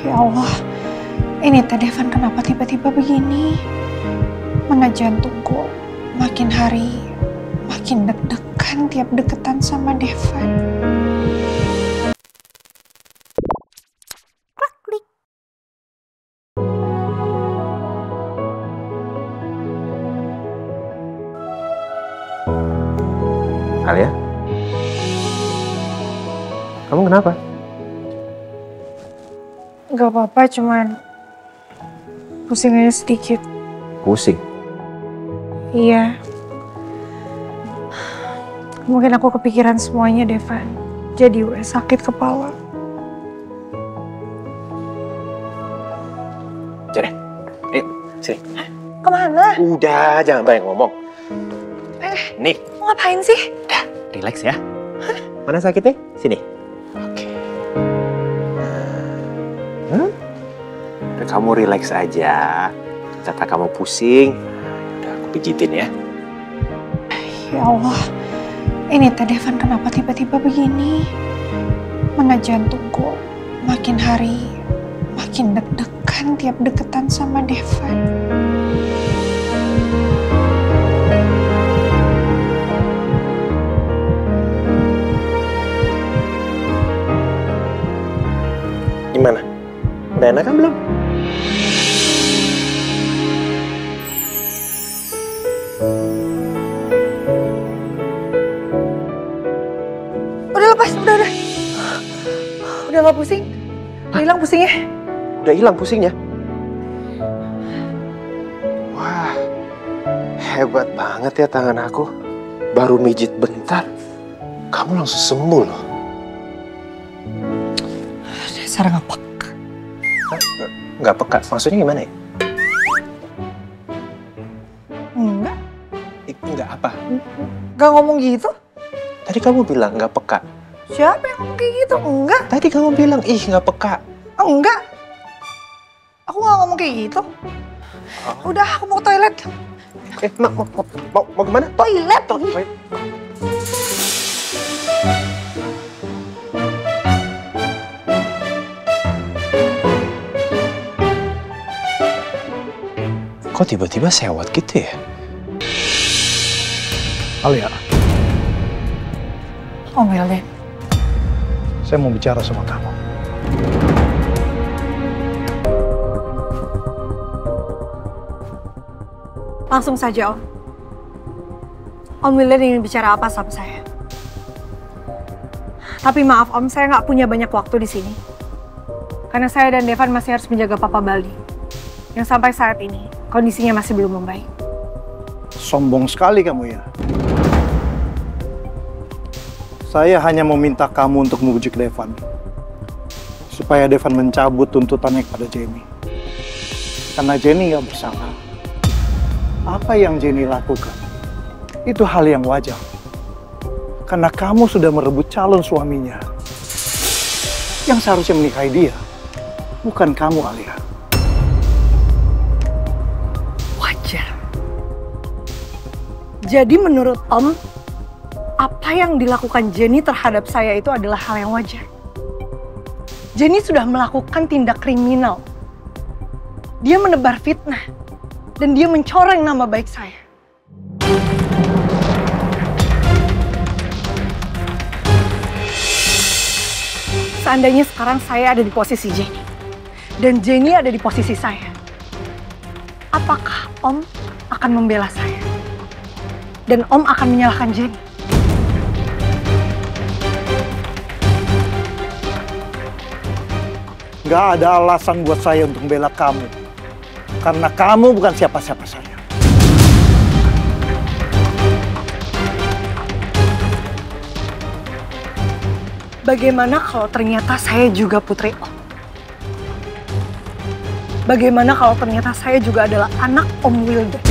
Ya Allah, ini Teh Devan kenapa tiba-tiba begini? Mana jantungku makin hari makin deg-degan tiap deketan sama Devan. Klik. Alia? Kamu kenapa? Gak apa-apa, cuman pusing aja sedikit. Pusing? Iya. Mungkin aku kepikiran semuanya, Devan. Jadi gue sakit kepala. Jadi, ayo, sini. Kemana? Udah, jangan banyak ngomong. Nih. Mau ngapain sih? Udah, relax ya. Mana sakitnya? Sini. Oke. Udah, kamu relax aja. Kata kamu pusing, udah aku pijitin ya. Ya Allah, ini Teh Devan kenapa tiba-tiba begini? Mana jantungku makin hari makin deg-degan tiap deketan sama Devan. Gimana? Udah enak kan belum? Udah lepas, udah. Udah gak pusing? Udah hilang pusingnya? Udah hilang pusingnya? Wah, hebat banget ya tangan aku. Baru mijit bentar, kamu langsung sembuh loh. Dasar ngepek. Nggak peka, maksudnya gimana ya? Enggak. Nggak apa? Gak ngomong gitu? Tadi kamu bilang nggak peka. Siapa yang ngomong kayak gitu? Enggak. Tadi kamu bilang, ih nggak peka. Enggak. Aku gak ngomong kayak gitu. Udah, aku mau ke toilet. Mau kemana? Toilet. Kok tiba-tiba sewot gitu ya? Alia, Om Wildan. saya mau bicara sama kamu. Langsung saja, Om. Om Wildan ingin bicara apa sama saya? Tapi maaf, Om, saya nggak punya banyak waktu di sini. Karena saya dan Devan masih harus menjaga Papa Bali. Yang sampai saat ini, kondisinya masih belum membaik. Sombong sekali kamu ya. Saya hanya meminta kamu untuk membujuk Devan. Supaya Devan mencabut tuntutannya kepada Jenny. Karena Jenny nggak bersalah. Apa yang Jenny lakukan, itu hal yang wajar. Karena kamu sudah merebut calon suaminya. Yang seharusnya menikahi dia, bukan kamu, Alia. Wajar. Jadi menurut Om, apa yang dilakukan Jenny terhadap saya itu adalah hal yang wajar. Jenny sudah melakukan tindak kriminal. Dia menebar fitnah. Dan dia mencoreng nama baik saya. Seandainya sekarang saya ada di posisi Jenny. Dan Jenny ada di posisi saya. Apakah Om akan membela saya? Dan Om akan menyalahkan Jenny? Gak ada alasan buat saya untuk membela kamu. Karena kamu bukan siapa-siapa saya. Bagaimana kalau ternyata saya juga putri Om? Bagaimana kalau ternyata saya juga adalah anak Om Wildan?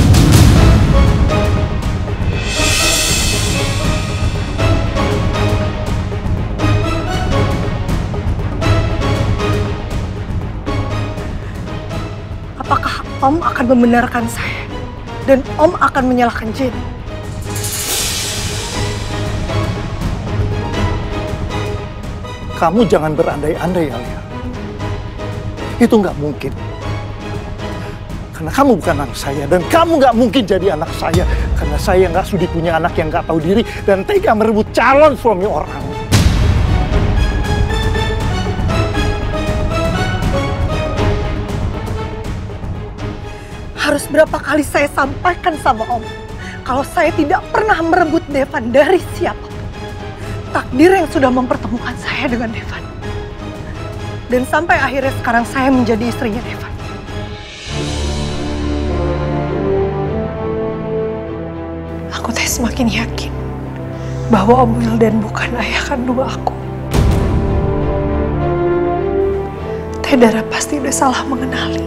Apakah Om akan membenarkan saya? Dan Om akan menyalahkan Jenny? Kamu jangan berandai-andai, Alia. Itu nggak mungkin. Karena kamu bukan anak saya, dan kamu nggak mungkin jadi anak saya. Karena saya nggak sudi punya anak yang nggak tahu diri dan tega merebut calon suami orang. Harus berapa kali saya sampaikan sama Om, kalau saya tidak pernah merebut Devan dari siapa. Takdir yang sudah mempertemukan saya dengan Devan. Dan sampai akhirnya sekarang saya menjadi istrinya Devan. Aku semakin yakin bahwa Om Wildan bukan ayah kandung aku. Teh Dara pasti udah salah mengenali.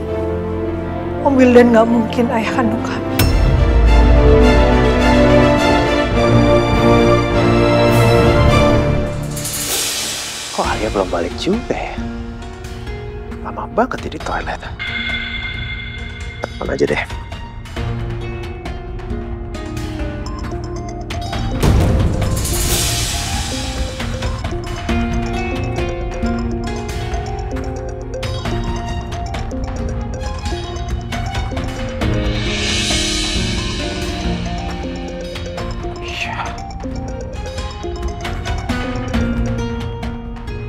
Om Wildan gak mungkin ayah kandung kami. Kok Alia belum balik juga ya? Lama banget ya di toilet. Telepon aja deh.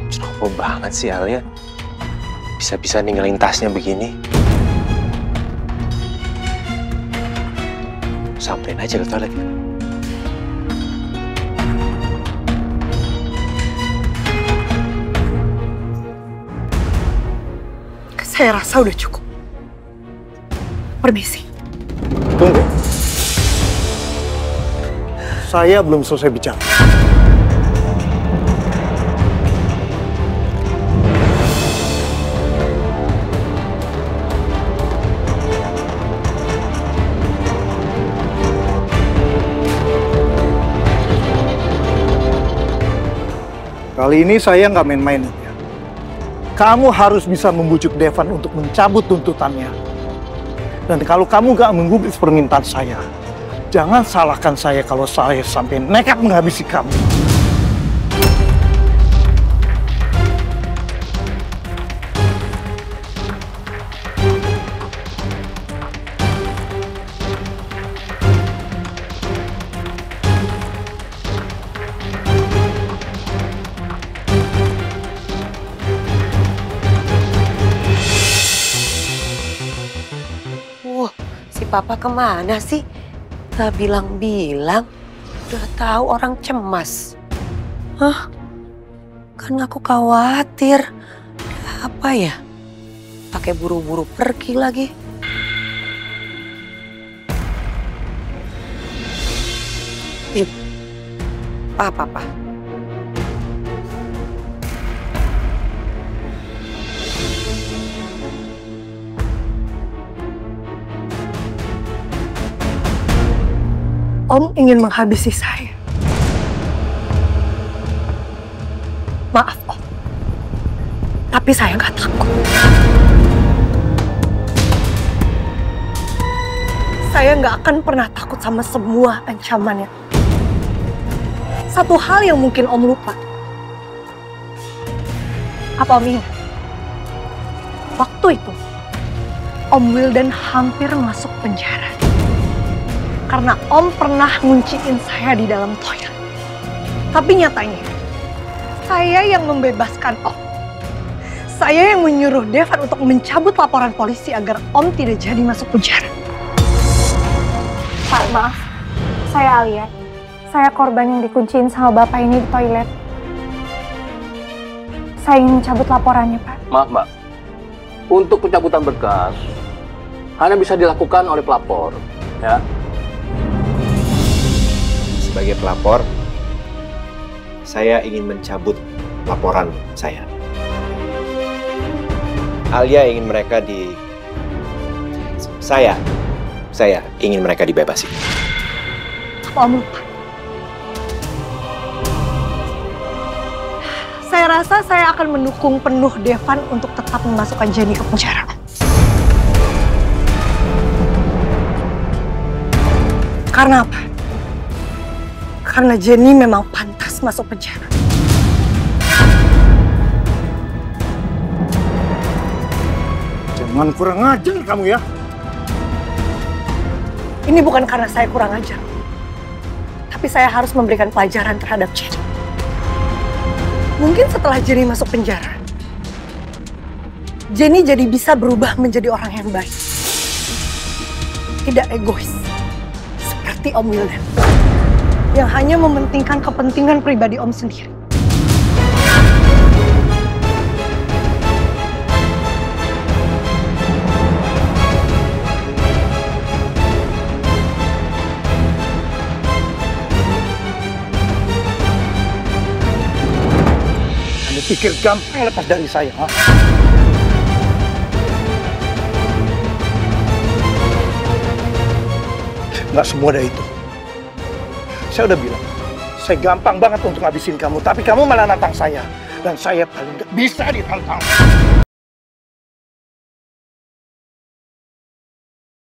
Ceroboh banget sih Alia. Bisa-bisa ninggalin tasnya begini. Samperin aja ke toilet. Saya rasa udah cukup. Permisi. Tunggu. Saya belum selesai bicara. Kali ini saya nggak main-main ya. Kamu harus bisa membujuk Devan untuk mencabut tuntutannya. Dan kalau kamu nggak menggubris permintaan saya, jangan salahkan saya kalau saya sampai nekat menghabisi kamu. Papa kemana sih? Gak bilang-bilang. Udah tahu orang cemas. Hah? Kan aku khawatir. Apa ya? Pakai buru-buru pergi lagi. Ih, Papa. Om ingin menghabisi saya. Maaf, Om. Tapi saya nggak takut. Saya nggak akan pernah takut sama semua ancamannya. Satu hal yang mungkin Om lupa. Apa Om ingat? Waktu itu, Om Wildan hampir masuk penjara. Karena Om pernah ngunciin saya di dalam toilet. Tapi nyatanya, saya yang membebaskan Om. Saya yang menyuruh Devan untuk mencabut laporan polisi agar Om tidak jadi masuk penjara. Pak, maaf. Saya Alia. Saya korban yang dikunciin sama bapak ini di toilet. Saya ingin mencabut laporannya, Pak. Maaf, Mbak. Untuk pencabutan berkas, hanya bisa dilakukan oleh pelapor. Ya. Sebagai pelapor, saya ingin mencabut laporan saya. Alia ingin mereka Saya ingin mereka dibebasi. Apa Om lupa? Saya rasa saya akan mendukung penuh Devan untuk tetap memasukkan Jenny ke penjara. Karena apa? Karena Jenny memang pantas masuk penjara. Jangan kurang ajar kamu ya. Ini bukan karena saya kurang ajar. Tapi saya harus memberikan pelajaran terhadap Jenny. Mungkin setelah Jenny masuk penjara, Jenny jadi bisa berubah menjadi orang yang baik. Tidak egois. Seperti Om Wildan. Yang hanya mementingkan kepentingan pribadi Om sendiri. Kamu pikir gampang lepas dari saya, ha? Nggak semua dari itu. Saya udah bilang, saya gampang banget untuk ngabisin kamu, tapi kamu malah nantang saya. Dan saya paling nggak bisa ditantang.